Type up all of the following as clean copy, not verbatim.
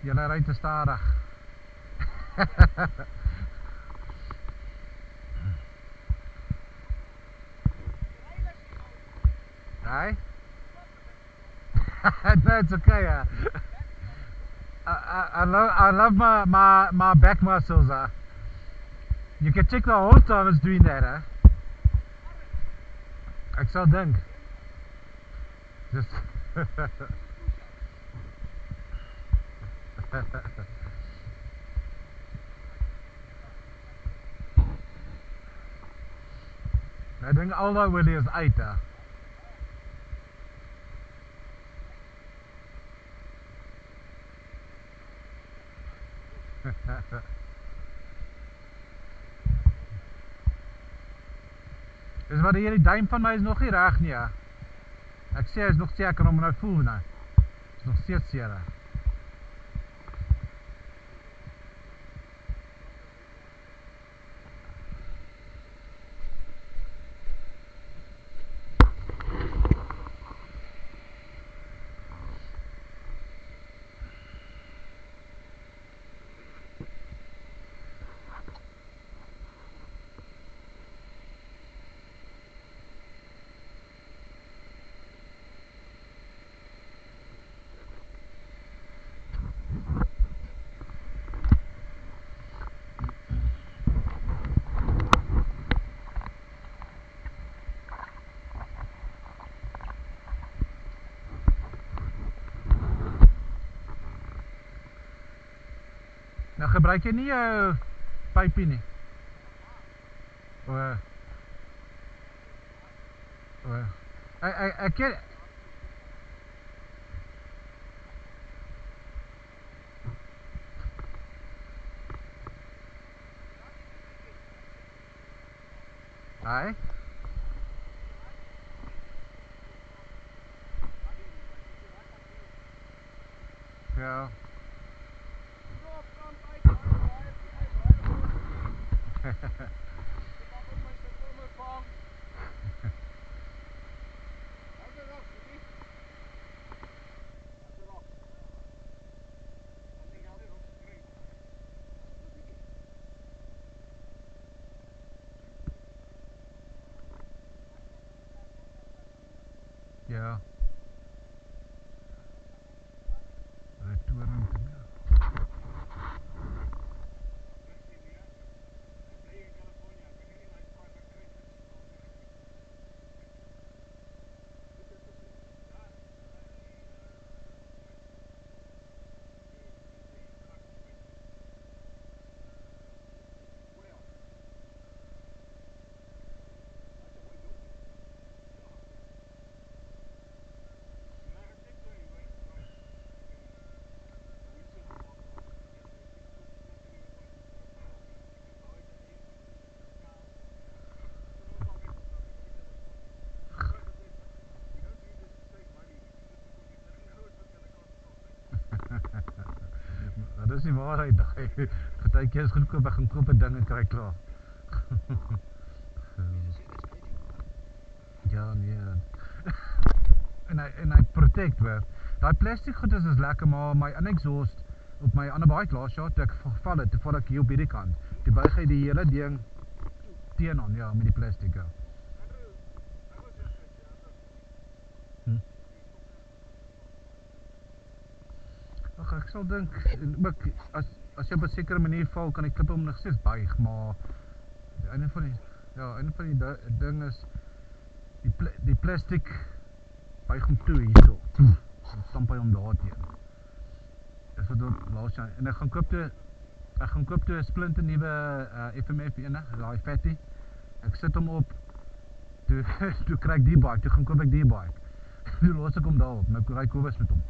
Julle ry te stadig. Right? No, it's okay. I love my back muscles. You can check the whole time it's doing that. Ek sal dink. Just I think al daai olie is uit. Dis wat hierdie duim van my is nog nie reg nie. Ek sê is nog seker om nou voel nou. Is nog steeds seer. Nou gebruik jy nie jou pypie nie. Ek ken Hy? Ja. Ja. Retoring. Dat is die waarheid. Partykeer is goedkoop, ek gaan koop 'n ding en kry klaar. Ja, nee. En hy protect hoor. Daai plastic goed is lekker, maar my inexhaust op my ander bike laas jaar toe ek geval het, toe val ek hier op hierdie kant. Toe buig hy die hele ding teenoor, ja, met die plastic. Ja. Ag, ek sal dink ook as jy op 'n sekere manier val, kan die klippe hom nog steeds buig, maar een van die ding is die plastic buig hom toe hierso. Dan stamp hy hom daar teen. Dis wat dan laas jaar en ek gaan koop toe 'n splinte nuwe FMF ene, daai fatty. Ek sit hom op. Toe kry ek die bike, toe gaan koop ek die bike. Toe los ek hom daarop, nou ry Kobus met hom.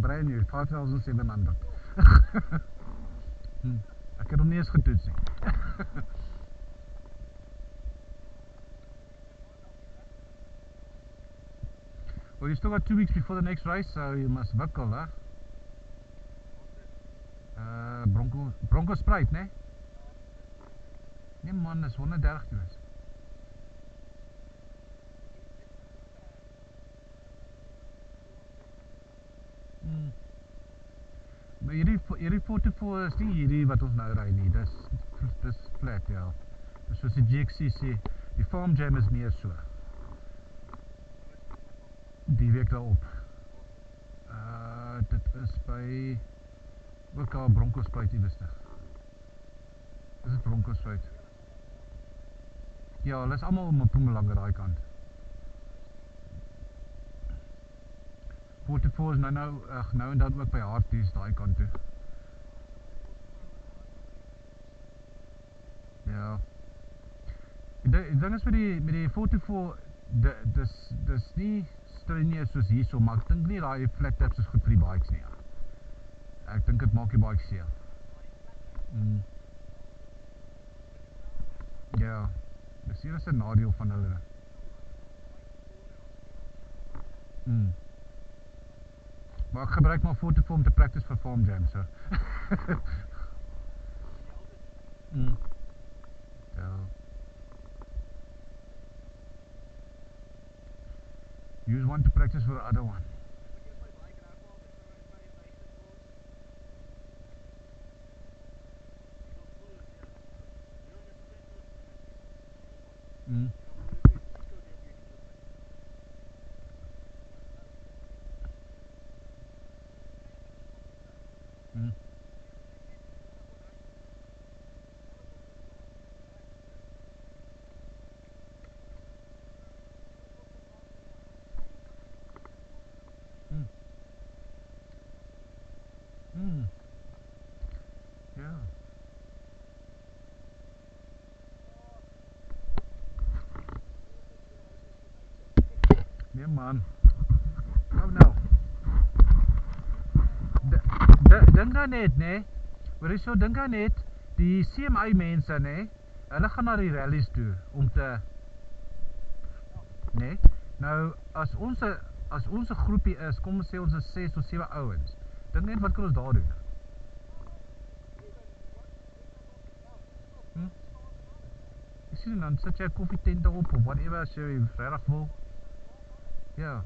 Brand new, 5700. Ek het hom nie eens getoets nie. Well, you still got 2 weeks before the next race, so you must buckle, huh? Bronco Sprite, né? Nee man, is 130 km. Maar hierdie 44 is nie hierdie wat ons nou ry nie. Dis flat, ja. Dis soos die GXCC. Die Farm Jam is meer so. Die week daarop. Dit is by ook al Broncospuit iewers. Dis is Broncospuit. Ja, hulle is almal om Mpumalanga daai kant. 44 is nou en dan ook by Harties daai kant toe. Ja. Die ding is met die 44 dis nie strenuous soos hierso, maar ek dink nie daai flat taps is goed vir die bikes nie. Ja. Ek dink dit maak die bikes seer. Ja. Dis hier is 'n nadeel van hulle. Maar ek gebruik maar 44 om te practice vir Farm Jam, so. Ja. Use one to practice for the other one. Ja. Nee man. Kom nou. Dink aan net, nee. Maar is so dink aan net die CMI mense, nee. Hulle gaan na die rallies toe om te nee. Nou as ons 'n groepie is, kom ons sê ons is 6 of 7 ouens. Dink net wat kan ons daar doen? Jy sien dan sit jy 'n koffietent op of whatever as jy regtig wil. Ja.